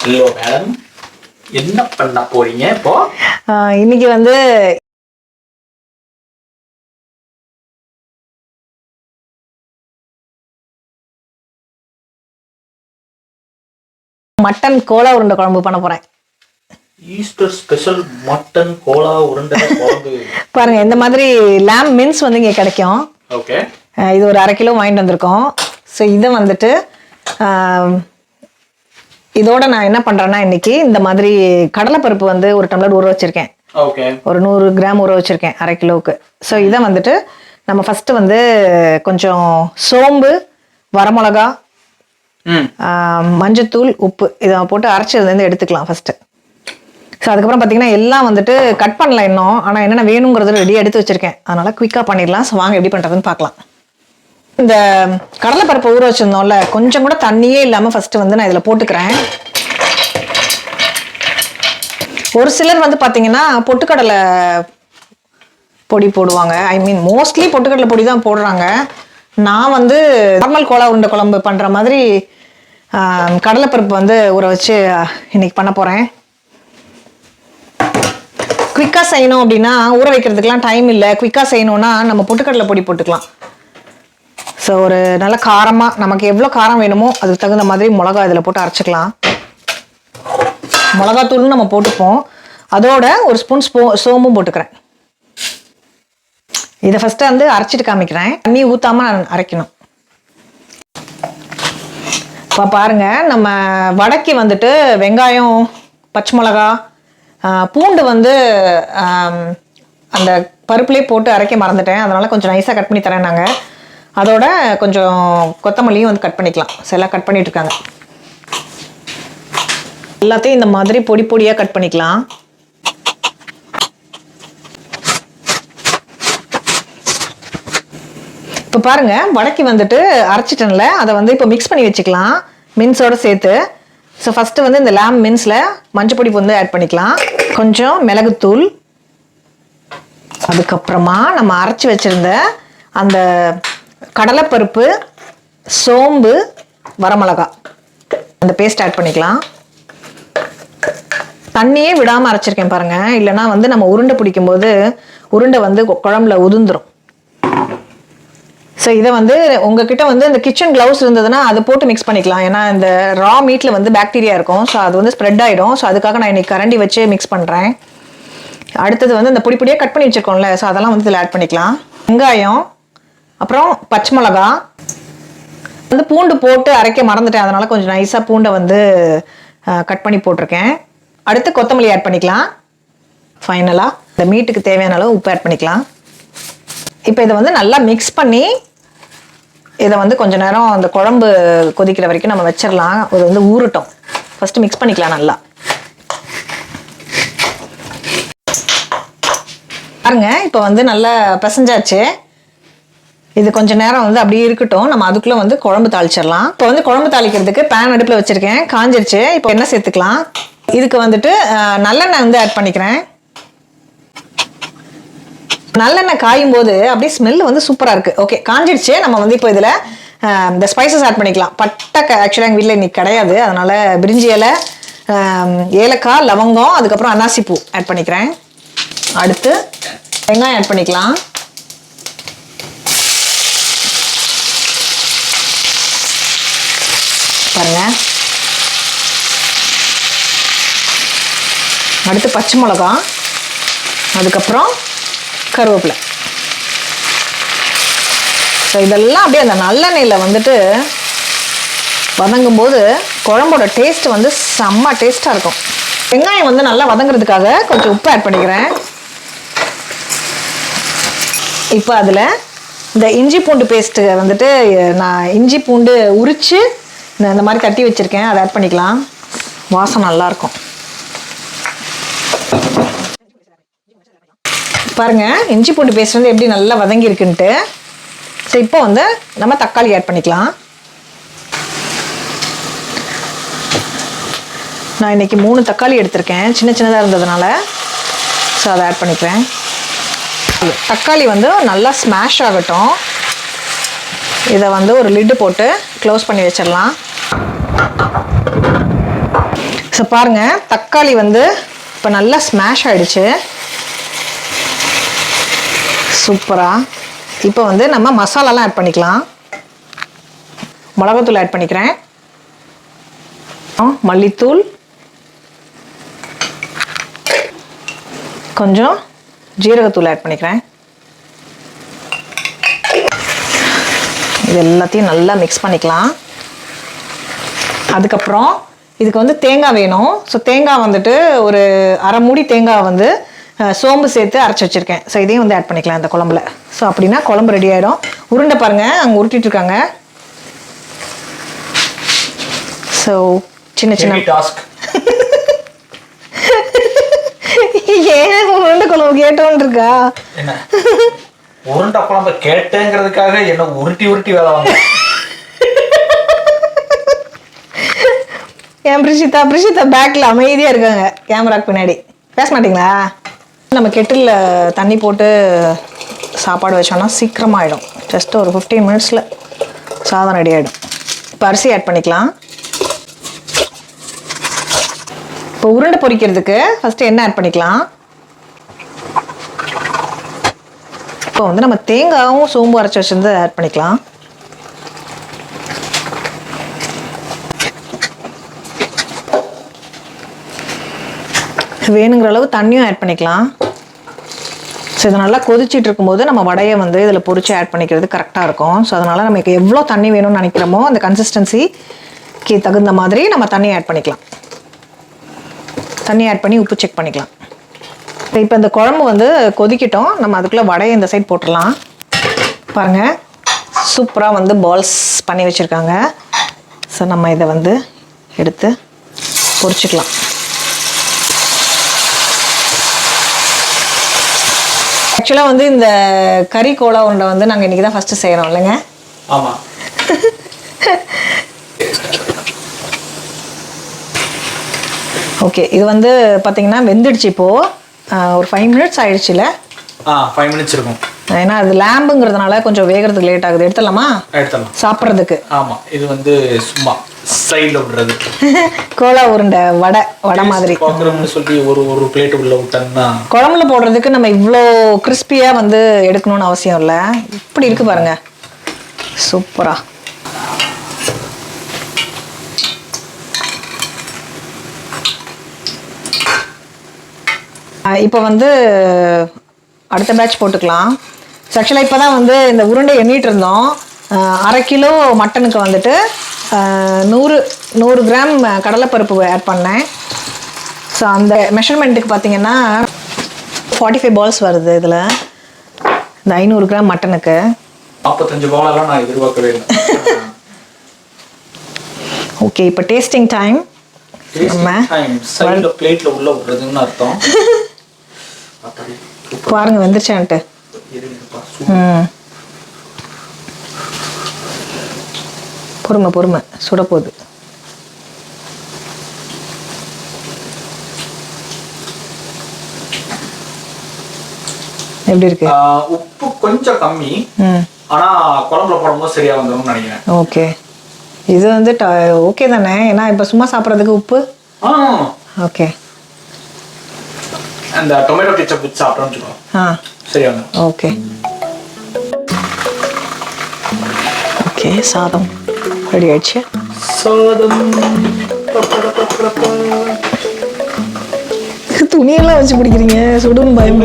Hello madam, என்ன பண்ண போறீங்க இப்போ? இன்னைக்கு வந்து மட்டன் கோலா உருண்டை குழம்பு பண்ண போறேன். ஈஸ்டர் ஸ்பெஷல் மட்டன் கோலா உருண்டை குழம்பு. பாருங்க, இந்த மாதிரி லேம் மின்ஸ் வந்து இங்கே கிடைக்கும். ஓகே, இது ஒரு 1/2 கிலோ வாங்கிட்டு வந்திருக்கோம். ஸோ இதை வந்துட்டு இதோட நான் என்ன பண்றேன்னா, இன்னைக்கு இந்த மாதிரி கடலைப்பருப்பு வந்து 1 டம்ளர் ஊற வச்சிருக்கேன். ஓகே, ஒரு 100 கிராம் ஊற வச்சிருக்கேன் 1/2 கிலோவுக்கு. ஸோ இதை வந்துட்டு நம்ம ஃபர்ஸ்ட் வந்து கொஞ்சம் சோம்பு, வரமிளகா, மஞ்சத்தூள், உப்பு இதை போட்டு அரைச்சதுலேருந்து எடுத்துக்கலாம் ஃபர்ஸ்ட். ஸோ அதுக்கப்புறம் பார்த்தீங்கன்னா எல்லாம் வந்துட்டு கட் பண்ணல இன்னும், ஆனால் என்னென்ன வேணுங்கிறது ரெடியாக எடுத்து வச்சிருக்கேன். அதனால குயிக்காக பண்ணிடலாம். ஸோ வாங்க எப்படி பண்ணுறதுன்னு பார்க்கலாம். இந்த கடலைப்பருப்பை ஊற வச்சிருந்தோம்ல, கொஞ்சம் கூட தண்ணியே இல்லாமல் ஃபர்ஸ்ட் வந்து நான் இதில் போட்டுக்கிறேன். ஒரு சிலர் வந்து பார்த்தீங்கன்னா பொட்டுக்கடலை பொடி போடுவாங்க. ஐ மீன் மோஸ்ட்லி பொட்டுக்கடலை பொடி தான் போடுறாங்க. நான் வந்து நார்மல் கோலா உருண்டை குழம்பு பண்ணுற மாதிரி கடலைப்பருப்பு வந்து ஊற வச்சு இன்னைக்கு பண்ண போகிறேன். குயிக்காக செய்யணும் அப்படின்னா, ஊற வைக்கிறதுக்கெலாம் டைம் இல்லை. குயிக்காக செய்யணும்னா நம்ம பொட்டுக்கடலை பொடி போட்டுக்கலாம். ஸோ ஒரு நல்ல காரமாக நமக்கு எவ்வளோ காரம் வேணுமோ அதுக்கு தகுந்த மாதிரி மிளகா இதில் போட்டு அரைச்சிக்கலாம். மிளகாத்தூள்னு நம்ம போட்டுப்போம். அதோட ஒரு ஸ்பூன் சோம்பும் போட்டுக்கிறேன். இதை ஃபஸ்ட்டு வந்து அரைச்சிட்டு காமிக்கிறேன். தண்ணி ஊற்றாமல் நான் அரைக்கணும். இப்போ பாருங்கள், நம்ம வடக்கி வந்துட்டு வெங்காயம், பச்சை மிளகா, பூண்டு வந்து அந்த பருப்புலேயே போட்டு அரைக்க மறந்துட்டேன். அதனால் கொஞ்சம் நைஸாக கட் பண்ணி தரேன். நாங்கள் அதோட கொஞ்சம் கொத்தமல்லியும் வந்து கட் பண்ணிக்கலாம். எல்லாம் கட் பண்ணிட்டு இருக்காங்க. எல்லாத்தையும் இந்த மாதிரி பொடி பொடியாக கட் பண்ணிக்கலாம். இப்போ பாருங்க, வடக்கி வந்துட்டு அரைச்சிட்டேன்ல, அதை வந்து இப்போ மிக்ஸ் பண்ணி வச்சுக்கலாம் மின்ஸோட சேர்த்து. ஸோ ஃபஸ்ட்டு வந்து இந்த லேம் மின்ஸில் மஞ்சள் பொடி வந்து ஆட் பண்ணிக்கலாம், கொஞ்சம் மிளகுத்தூள், அதுக்கப்புறமா நம்ம அரைச்சி வச்சுருந்த அந்த கடலைப்பருப்பு, சோம்பு, வரமிளகா அந்த பேஸ்ட் ஆட் பண்ணிக்கலாம். தண்ணியே விடாமல் அரைச்சிருக்கேன் பாருங்கள், இல்லைனா வந்து நம்ம உருண்டை பிடிக்கும்போது உருண்டை வந்து குழம்புல உதிர்ந்துடும். ஸோ இதை வந்து உங்ககிட்ட வந்து இந்த கிச்சன் க்ளவுஸ் இருந்ததுன்னா அதை போட்டு மிக்ஸ் பண்ணிக்கலாம். ஏன்னா இந்த ரா மீட்டில் வந்து பாக்டீரியா இருக்கும். ஸோ அது வந்து ஸ்ப்ரெட் ஆகிடும். ஸோ அதுக்காக நான் இன்னைக்கு கரண்டி வச்சு மிக்ஸ் பண்ணுறேன். அடுத்தது வந்து இந்த பொடி பொடியாக கட் பண்ணி வச்சுருக்கோம்ல, ஸோ அதெல்லாம் வந்து இதில் ஆட் பண்ணிக்கலாம். வெங்காயம், அப்புறம் பச்சை மிளகா, வந்து பூண்டு போட்டு அரைக்க மறந்துட்டேன். அதனால் கொஞ்சம் நைஸாக பூண்டை வந்து கட் பண்ணி போட்டிருக்கேன். அடுத்து கொத்தமல்லி ஆட் பண்ணிக்கலாம். ஃபைனலாக இந்த மீட்டுக்கு தேவையான அளவு உப்பு ஆட் பண்ணிக்கலாம். இப்போ இதை வந்து நல்லா மிக்ஸ் பண்ணி இதை வந்து கொஞ்சம் நேரம் அந்த குழம்பு கொதிக்கிற வரைக்கும் நம்ம வச்சிடலாம். அது வந்து ஊறட்டும். ஃபஸ்ட்டு மிக்ஸ் பண்ணிக்கலாம் நல்லா. பாருங்க, இப்போ வந்து நல்லா பிசைஞ்சாச்சு. இது கொஞ்சம் நேரம் வந்து அப்படியே இருக்கட்டும். நம்ம அதுக்குள்ளே வந்து குழம்பு தாளிச்சிடலாம். இப்போ வந்து குழம்பு தாளிக்கிறதுக்கு பேன் அடுப்பில் வச்சுருக்கேன், காஞ்சிருச்சு. இப்போ எண்ணெய் சேர்த்துக்கலாம். இதுக்கு வந்துட்டு நல்லெண்ணெய் வந்து ஆட் பண்ணிக்கிறேன். நல்லெண்ணெய் காயும் போது அப்படியே ஸ்மெல் வந்து சூப்பராக இருக்குது. ஓகே, காஞ்சிடுச்சு. நம்ம வந்து இப்போ இதில் இந்த ஸ்பைசஸ் ஆட் பண்ணிக்கலாம். பட்டை ஆக்சுவலாக எங்கள் வீட்டில் இன்னைக்கு கிடையாது. அதனால் பிரிஞ்சி இலை, ஏலக்காய், லவங்கம், அதுக்கப்புறம் அன்னாசி பூ ஆட் பண்ணிக்கிறேன். அடுத்து வெங்காயம் ஆட் பண்ணிக்கலாம். பாருங்க, அடுத்து பச்சை மிளகா, அதுக்கப்புறம் கருவேப்பிலை. ஸோ இதெல்லாம் அப்படியே அந்த நல்லெண்ணெயில் வந்துட்டு வதங்கும் போது குழம்போட டேஸ்ட் வந்து செம்ம டேஸ்ட்டாக இருக்கும். வெங்காயம் வந்து நல்லா வதங்குறதுக்காக கொஞ்சம் உப்பு ஆட் பண்ணிக்கிறேன். இப்போ அதில் இந்த இஞ்சி பூண்டு பேஸ்ட்டு வந்துட்டு நான் இஞ்சி பூண்டு உரித்து இந்த மாதிரி தட்டி வச்சுருக்கேன், அதை ஆட் பண்ணிக்கலாம். வாசம் நல்லாயிருக்கும். பாருங்கள், இஞ்சி பூண்டு பேஸ்ட் வந்து எப்படி நல்லா வதங்கியிருக்குன்ட்டு. ஸோ இப்போ வந்து நம்ம தக்காளி ஆட் பண்ணிக்கலாம். நான் இன்றைக்கி 3 தக்காளி எடுத்திருக்கேன், சின்ன சின்னதாக இருந்ததுனால. ஸோ அதை ஆட் பண்ணிக்கிறேன். தக்காளி வந்து நல்லா ஸ்மாஷ் ஆகட்டும். இதை வந்து ஒரு லிட்டு போட்டு க்ளோஸ் பண்ணி வச்சிடலாம். ஸோ பாருங்க, தக்காளி வந்து இப்போ நல்லா ஸ்மாஷ் ஆயிடுச்சு. சூப்பரா. இப்போ வந்து நம்ம மசாலாலாம் ஆட் பண்ணிக்கலாம். மிளகாத்தூள் ஆட் பண்ணிக்கிறேன், மல்லித்தூள், கொஞ்சம் ஜீரகத்தூள் ஆட் பண்ணிக்கிறேன். இது எல்லாத்தையும் நல்லா மிக்ஸ் பண்ணிக்கலாம். அதுக்கப்புறம் இதுக்கு வந்து தேங்காய் வேணும். ஸோ தேங்காய் வந்துட்டு ஒரு அரை மூடி தேங்காய் வந்து சோம்பு சேர்த்து அரைச்சி வச்சுருக்கேன். ஸோ இதையும் வந்து ஆட் பண்ணிக்கலாம் இந்த குழம்புல. ஸோ அப்படின்னா குழம்பு ரெடி ஆகிடும். உருண்டை பாருங்கள், அங்கே உருட்டிட்டு இருக்காங்க. ஸோ சின்ன சின்ன டாஸ்க். ஏன் உருண்டை குழம்பு கேட்டோன்னு இருக்கா? என்ன உருண்டை குழம்பு கேட்டேங்கிறதுக்காக என்ன உருட்டி உருட்டி வேலை வாங்க? என் பிரிஷிதா பேக்கில் அமைதியாக இருக்காங்க கேமராக்கு பின்னாடி. பேச மாட்டிங்களா? நம்ம கெட்டில் தண்ணி போட்டு சாப்பாடு வச்சோன்னா சீக்கிரமாகிடும். ஜஸ்ட் ஒரு 15 மினிட்ஸில் சாதம் ரெடி ஆகிடும். இப்போ அரிசி ஆட் பண்ணிக்கலாம். இப்போ உருண்டை பொரிக்கிறதுக்கு ஃபஸ்ட்டு எண்ணெய் ஆட் பண்ணிக்கலாம். இப்போ வந்து நம்ம தேங்காயும் சோம்பு அரைச்சி வச்சிருந்து ஆட் பண்ணிக்கலாம். வேணுங்கிற அளவு தண்ணியும் ஆட் பண்ணிக்கலாம். ஸோ இது நல்லா கொதிச்சிட்டு இருக்கும்போது நம்ம வடையை வந்து இதில் பொரிச்சு ஆட் பண்ணிக்கிறது கரெக்டாக இருக்கும். ஸோ அதனால் நமக்கு எவ்வளோ தண்ணி வேணும்னு நினைக்கிறோமோ அந்த கன்சிஸ்டன்சிக்கு தகுந்த மாதிரி நம்ம தண்ணி ஆட் பண்ணிக்கலாம். தண்ணி ஆட் பண்ணி உப்பு செக் பண்ணிக்கலாம். இப்போ இந்த குழம்பு வந்து கொதிக்கிட்டோம். நம்ம அதுக்குள்ளே வடையை இந்த சைட் போட்டுடலாம். பாருங்கள், சூப்பராக வந்து பால்ஸ் பண்ணி வச்சுருக்காங்க. ஸோ நம்ம இதை வந்து எடுத்து பொரிச்சிக்கலாம். ஆக்சுவலாக வந்து இந்த கறி கோலா உருண்டை வந்து நாங்கள் இன்றைக்கி தான் ஃபஸ்ட்டு செய்கிறோம் இல்லைங்க? ஆமாம். ஓகே, இது வந்து பார்த்தீங்கன்னா வெந்துடுச்சு. இப்போது ஒரு 5 மினிட்ஸ் ஆயிடுச்சுல? 5 மினிட்ஸ் இருக்கும். ஏன்னா அது லேம்புங்கிறதுனால கொஞ்சம் வேகிறதுக்கு லேட் ஆகுது. எடுத்துடலாமா? எடுத்துடலாம். சாப்பிட்றதுக்கு. ஆமாம், இது வந்து சும்மா சைடில் விடுறது. கோலா உருண்டை வடை மாதிரி பார்க்குறோம்னு சொல்லி ஒரு பிளேட் உள்ள விட்டோம்னா குழம்புல போடுறதுக்கு நம்ம இவ்வளோ கிறிஸ்பியாக வந்து எடுக்கணும்னு அவசியம் இல்லை. இப்படி இருக்கு பாருங்க, சூப்பரா. இப்போ வந்து அடுத்த பேட்ச் போட்டுக்கலாம். ஆக்சுவலாக இப்போ தான் வந்து இந்த உருண்டை எண்ணிட்டு இருந்தோம். 1/2 கிலோ மட்டனுக்கு வந்துட்டு 100 கிராம் கடலைப்பருப்பு ஆட் பண்ணேன். ஸோ அந்த மெஷர்மெண்ட்டுக்கு பார்த்தீங்கன்னா 45 பால்ஸ் வருது இதில். இந்த 500 கிராம் மட்டனுக்கு 45 பாலெல்லாம் நான் எதிர்பார்க்கவே இல்லை. ஓகே, இப்போ டேஸ்டிங் டைம். சைடில் பிளேட்டில் உள்ள விடுறதுன்னு அர்த்தம். பாருங்க வெந்துருச்சான்ட்டு. பொறுமை சுட போகுது. எப்படி இருக்கு? உப்பு கொஞ்சம் கம்மி, ஆனா குழம்புல போடும்போது சரியா வந்துடும் நினைக்கிறேன். ஓகே, இது வந்து ஓகே தானே? ஏன்னா இப்போ சும்மா சாப்பிட்றதுக்கு உப்பு. ஓகே, அந்த டொமேட்டோ கெச்சப் வச்சு சாப்பிட்டோம்னு வச்சுக்கோங்க, சரியா வந்துடும். ஓகே ஓகே, சாதம் ரெடி ஆயிடுச்சு. சாதம் துணியெல்லாம் வச்சு பிடிக்கிறீங்க, சுடுன்னு பயம்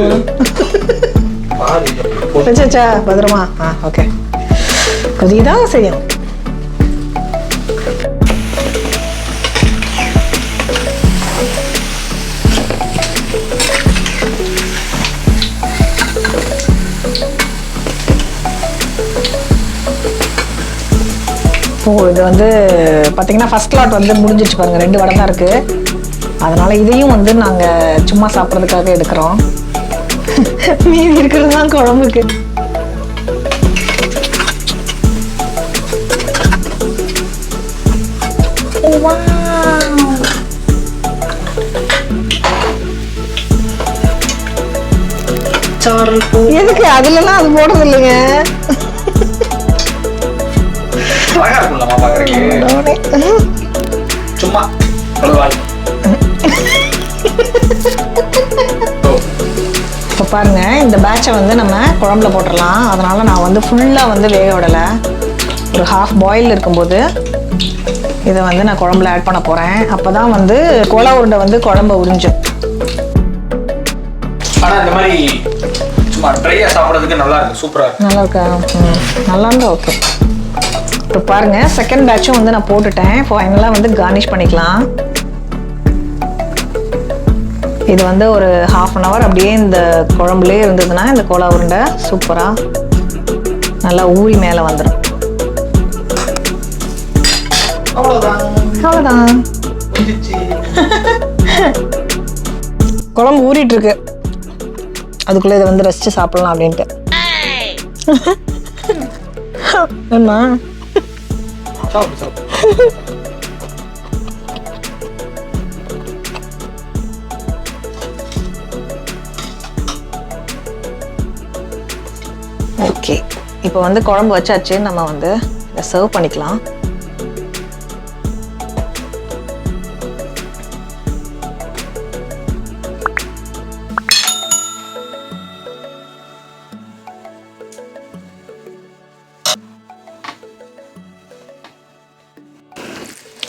வச்சாச்சா? பத்திரமா? ஓகே, கொதிதான் செய்யணும். இது வந்து பார்த்தீங்கன்னா ஃபர்ஸ்ட் லாட் வந்து முடிஞ்சிச்சு பாருங்க. 2 வடை தான் இருக்கு. அதனால இதையும் வந்து நாங்கள் சும்மா சாப்பிட்றதுக்காக எடுக்கிறோம். மீதி இருக்கிறது தான் குழம்புக்கு. எதுக்கு அதுலலாம் அது போடுறது இல்லைங்க. சும்மா இப்போ பாருங்க, இந்த பேட்சை வந்து நம்ம குழம்புல போட்டுடலாம். அதனால நான் வந்து ஃபுல்லாக வந்து வேக விடலை. ஒரு ஹாஃப் பாயில் இருக்கும்போது இதை வந்து நான் குழம்புல ஆட் பண்ண போகிறேன். அப்போ தான் வந்து கோலா உருண்டை வந்து குழம்பு உறிஞ்சும். ஆனால் இந்த மாதிரி சும்மா ட்ரையாக சாப்பிட்றதுக்கு நல்லா இருக்கு, சூப்பராக இருக்கு. நல்லா இருக்கா? நல்லா இருந்தா ஓகே. இப்போ பாருங்க, செகண்ட் பேட்சும் வந்து நான் போட்டுட்டேன். ஃபைனலாக வந்து கார்னிஷ் பண்ணிக்கலாம். இது வந்து ஒரு 1/2 அன் ஹவர் அப்படியே இந்த குழம்புலேயே இருந்ததுன்னா இந்த கோலா உருண்டை சூப்பராக நல்லா ஊறி மேலே வந்துடும். அவ்வளோதான். குழம்பு ஊறிட்டு இருக்கு, அதுக்குள்ளே இதை வந்து ரசிச்சு சாப்பிடலாம் அப்படின்ட்டு. என்ன ஓகே, இப்போ வந்து குழம்பு வச்சாச்சு. நம்ம வந்து இதை சர்வ் பண்ணிக்கலாம்.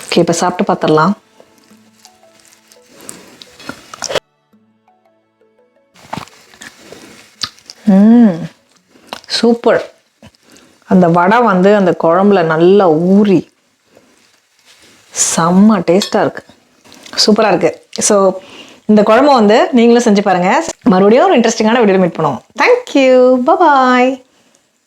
ஓகே, இப்போ சாப்பிட்டு பார்த்துடலாம். சூப்பர். அந்த வடை வந்து அந்த குழம்புல நல்லா ஊறி செம்ம டேஸ்ட்டாக இருக்குது, சூப்பராக இருக்குது. ஸோ இந்த குழம்பு வந்து நீங்களும் செஞ்சு பாருங்கள். மறுபடியும் ஒரு இன்ட்ரெஸ்டிங்கான வீடியோ மீட் பண்ணுவோம். தேங்க்யூ, பாய்.